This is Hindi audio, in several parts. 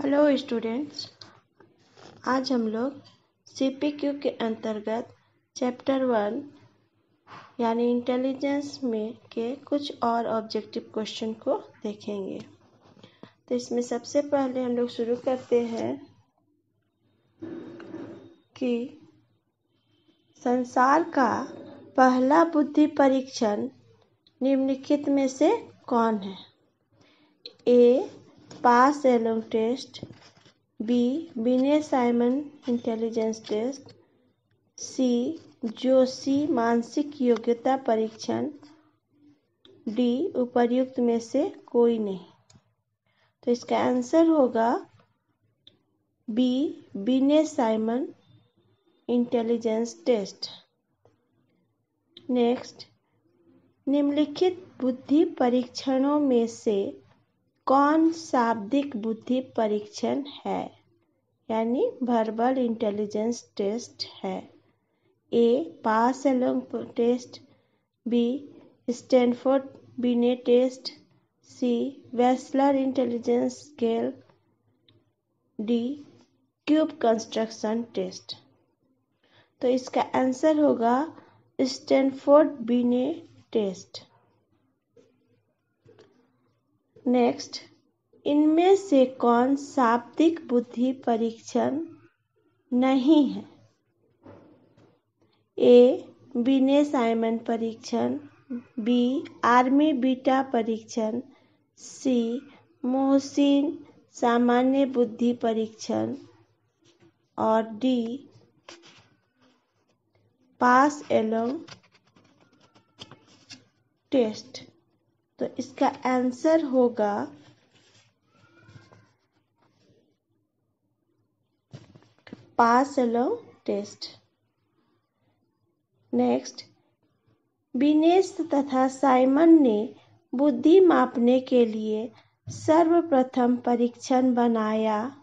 हेलो स्टूडेंट्स, आज हम लोग सीपीक्यू के अंतर्गत चैप्टर 1 यानी इंटेलिजेंस में के कुछ और ऑब्जेक्टिव क्वेश्चन को देखेंगे। तो इसमें सबसे पहले हम लोग शुरू करते हैं कि संसार का पहला बुद्धि परीक्षण निम्नलिखित में से कौन है? A. Pass along test, B. Binet Simon intelligence test, C. Joshi मानसिक योग्यता परीक्षण, डी. उपर्युक्त में से कोई नहीं। तो इसका आंसर होगा B. Binet Simon intelligence test. Next, निम्नलिखित बुद्धि परीक्षणों में से कौन शाब्दिक बुद्धि परीक्षण है यानी वर्बल इंटेलिजेंस टेस्ट है? A. Pass along test, B. Stanford Binet test, C. Wechsler intelligence scale, D. Cube construction test. तो इसका आंसर होगा स्टैनफोर्ड बिने टेस्ट। नेक्स्ट, इनमें से कौन शाब्दिक बुद्धि परीक्षण नहीं है? ए. बिने-साइमन परीक्षण, बी. आर्मी बीटा परीक्षण, सी. मोहसिन सामान्य बुद्धि परीक्षण और डी. पास एलोंग टेस्ट। तो इसका आंसर होगा पास एलोंग टेस्ट। नेक्स्ट, बिनेश तथा साइमन ने बुद्धि मापने के लिए सर्वप्रथम परीक्षण बनाया।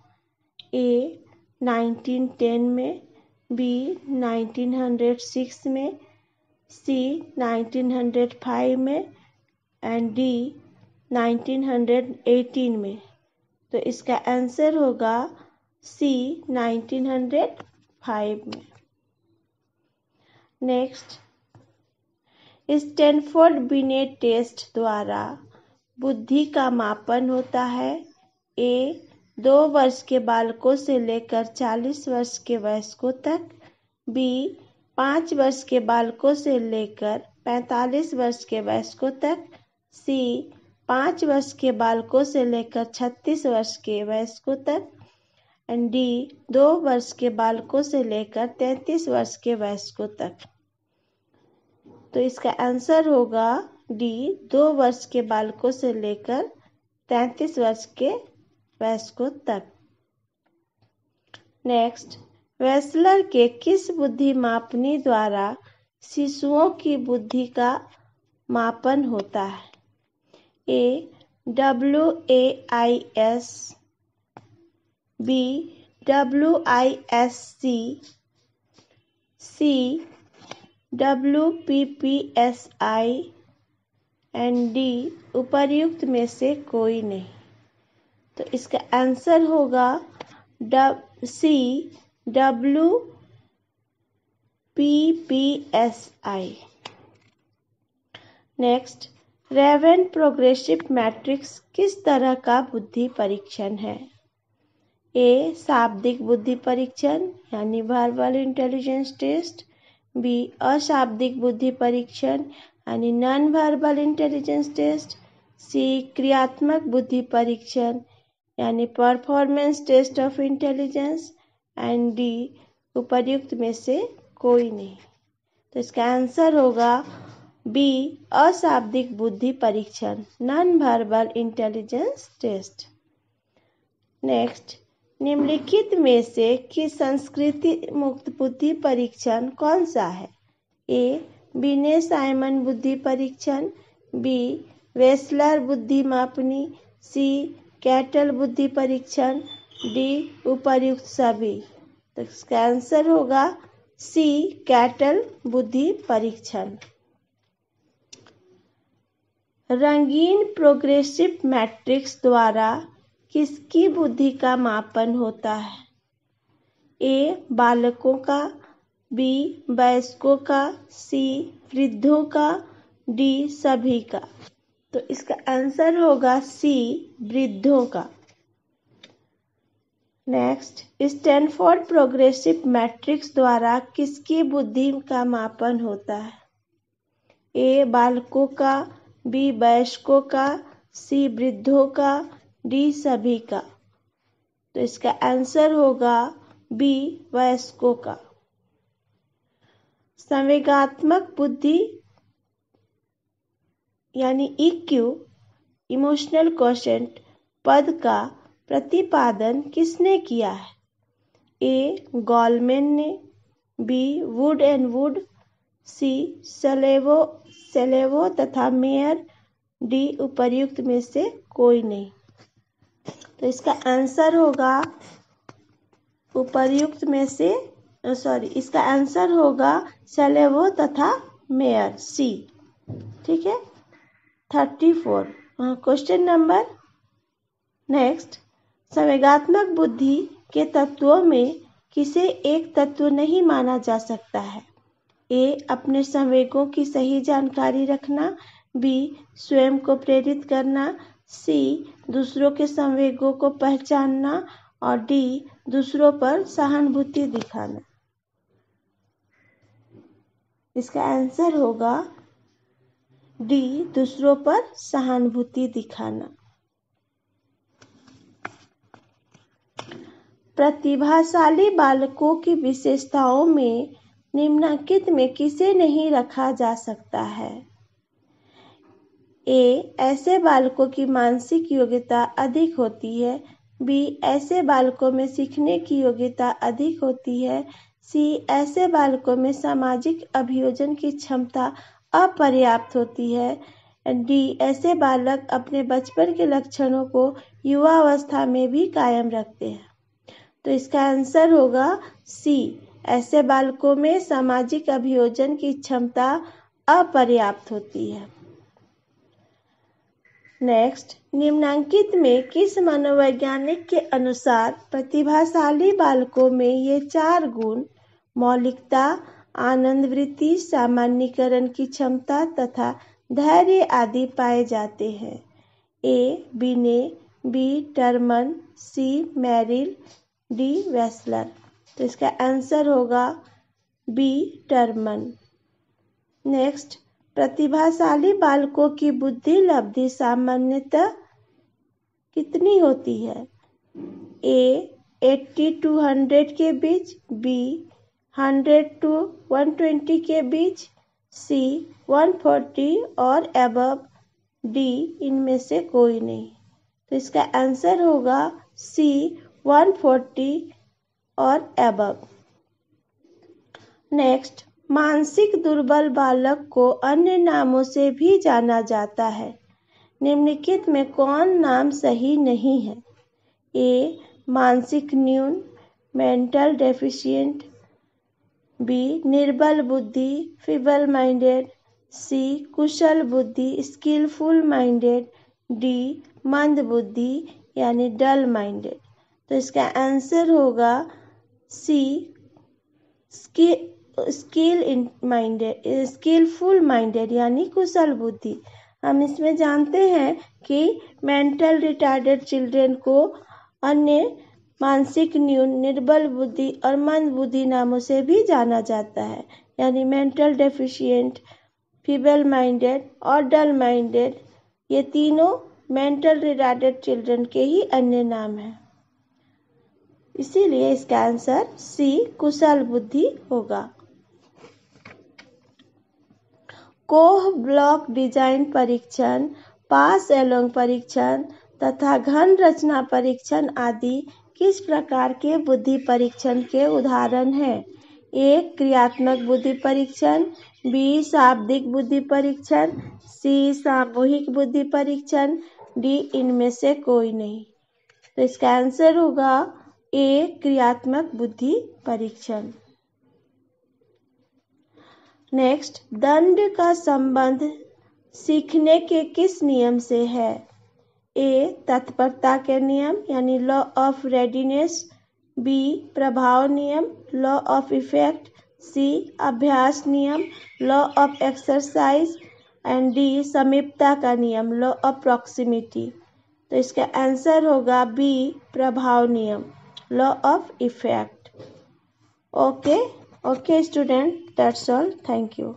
ए. 1910 में, बी. 1906 में, सी. 1905 में एंड डी. 1918 में। तो इसका आंसर होगा सी. 1905 में। नेक्स्ट, स्टैनफोर्ड बिने टेस्ट द्वारा बुद्धि का मापन होता है। ए. 2 वर्ष के बालकों से लेकर 40 वर्ष के वयस्कों तक, बी. 5 वर्ष के बालकों से लेकर 45 वर्ष के वयस्कों तक, सी. 5 वर्ष के बालकों से लेकर 36 वर्ष के वयस्कों तक एंड डी. 2 वर्ष के बालकों से लेकर 33 वर्ष के वयस्कों तक। तो इसका आंसर होगा डी. 2 वर्ष के बालकों से लेकर 33 वर्ष के वयस्कों तक। नेक्स्ट, वेस्लर के किस बुद्धि मापनी द्वारा शिशुओं की बुद्धि का मापन होता है? A. WAIS, B. WISC, C. WPPSI and D. उपर्युक्त में से कोई नहीं। तो इसका आंसर होगा C. WPPSI। Next, Raven progressive matrix किस तरह का बुद्धि परीक्षण है? ए. शाब्दिक बुद्धि परीक्षण यानी वर्बल इंटेलिजेंस टेस्ट, बी. अशाब्दिक बुद्धि परीक्षण यानी non verbal intelligence test, C. क्रियात्मक बुद्धि परीक्षण यानी performance test of intelligence and D. उपर्युक्त में से कोई नहीं। तो इसका आंसर होगा बी. अशाब्दिक बुद्धि परीक्षण non verbal intelligence test. Next, निम्नलिखित में से किस संस्कृति मुक्त बुद्धि परीक्षण कौन सा है? ए. बिने-साइमन बुद्धि परीक्षण, बी. वेस्लर बुद्धि मापनी, सी. कैटल बुद्धि परीक्षण, डी. उपर्युक्त सभी। तो इसका आंसर होगा सी. कैटल बुद्धि परीक्षण। रंगीन प्रोग्रेसिव मैट्रिक्स द्वारा किसकी बुद्धि का मापन होता है? ए बालकों का, बी वयस्कों का, सी वृद्धों का, डी सभी का। तो इसका आंसर होगा सी वृद्धों का। नेक्स्ट, स्टैनफोर्ड प्रोग्रेसिव मैट्रिक्स द्वारा किसकी बुद्धि का मापन होता है? ए बालकों का, बी वयस्कों का, सी वृद्धों का, डी सभी का। तो इसका आंसर होगा बी वयस्कों का। संवेगात्मक बुद्धि यानी EQ, इमोशनल क्वोशेंट पद का प्रतिपादन किसने किया है? ए गॉलमैन ने, बी वुड एंड वुड, सी सेलेवो तथा मेयर, डी उपर्युक्त में से कोई नहीं। तो इसका आंसर होगा उपर्युक्त में से इसका आंसर होगा सेलेवो तथा मेयर, सी। ठीक है। 34 क्वेश्चन नंबर नेक्स्ट, संवेगात्मक बुद्धि के तत्वों में किसे एक तत्व नहीं माना जा सकता है? ए अपने संवेगों की सही जानकारी रखना, बी स्वयं को प्रेरित करना, सी दूसरों के संवेगों को पहचानना और डी दूसरों पर सहानुभूति दिखाना। इसका आंसर होगा डी दूसरों पर सहानुभूति दिखाना। प्रतिभाशाली बालकों की विशेषताओं में निम्नलिखित में किसे नहीं रखा जा सकता है? ए ऐसे बालकों की मानसिक योग्यता अधिक होती है, बी ऐसे बालकों में सीखने की योग्यता अधिक होती है, सी ऐसे बालकों में सामाजिक अभियोजन की क्षमता अपर्याप्त होती है, डी ऐसे बालक अपने बचपन के लक्षणों को युवावस्था में भी कायम रखते हैं। तो इसका आंसर होगा सी ऐसे बालकों में सामाजिक अभियोजन की क्षमता अपर्याप्त होती है। नेक्स्ट, निम्नांकित में किस मनोवैज्ञानिक के अनुसार प्रतिभाशाली बालकों में ये 4 गुण मौलिकता, आनंद वृत्ति, सामान्यीकरण की क्षमता तथा धैर्य आदि पाए जाते हैं? ए बिने, बी टर्मन, सी मैरिल, डी वेस्लर। तो इसका आंसर होगा बी टर्मन। नेक्स्ट, प्रतिभाशाली बालकों की बुद्धि लब्धि सामान्यतः कितनी होती है? ए 80 to 100 के बीच, बी 100 to 120 के बीच, सी 140 और अबव, डी इनमें से कोई नहीं। तो इसका आंसर होगा सी 140 और अबव। नेक्स्ट, मानसिक दुर्बल बालक को अन्य नामों से भी जाना जाता है। निम्नलिखित में कौन नाम सही नहीं है? ए मानसिक न्यून, मेंटल डेफिशिएंट, बी निर्बल बुद्धि, फीबल माइंडेड, सी कुशल बुद्धि, स्किलफुल माइंडेड, डी मंद बुद्धि यानी डल माइंडेड। तो इसका आंसर होगा सी स्किलफुल माइंडेड यानी कुशल बुद्धि। हम इसमें जानते हैं कि मेंटल रिटार्डेड चिल्ड्रन को अन्य मानसिक न्यून, निर्बल बुद्धि और मंद बुद्धि नामों से भी जाना जाता है, यानी मेंटल डेफिशिएंट, फीबल माइंडेड और डल माइंडेड, ये तीनों मेंटल रिटार्डेड चिल्ड्रन के ही अन्य नाम हैं। इसीलिए इसका आंसर सी कुशल बुद्धि होगा। कोह ब्लॉक डिजाइन परीक्षण, पास एलोंग परीक्षण तथा घन रचना परीक्षण आदि किस प्रकार के बुद्धि परीक्षण के उदाहरण हैं? ए क्रियात्मक बुद्धि परीक्षण, बी शाब्दिक बुद्धि परीक्षण, सी सामूहिक बुद्धि परीक्षण, डी इनमें से कोई नहीं। तो इसका आंसर होगा ए क्रियात्मक बुद्धि परीक्षण। नेक्स्ट, दंड का संबंध सीखने के किस नियम से है? ए तत्परता के नियम यानी लॉ ऑफ रेडीनेस, बी प्रभाव नियम लॉ ऑफ इफेक्ट, सी अभ्यास नियम law of exercise and D समीपता का नियम लॉ ऑफ प्रॉक्सिमिटी। तो इसका आंसर होगा बी प्रभाव नियम law of effect. Okay student, that's all, thank you.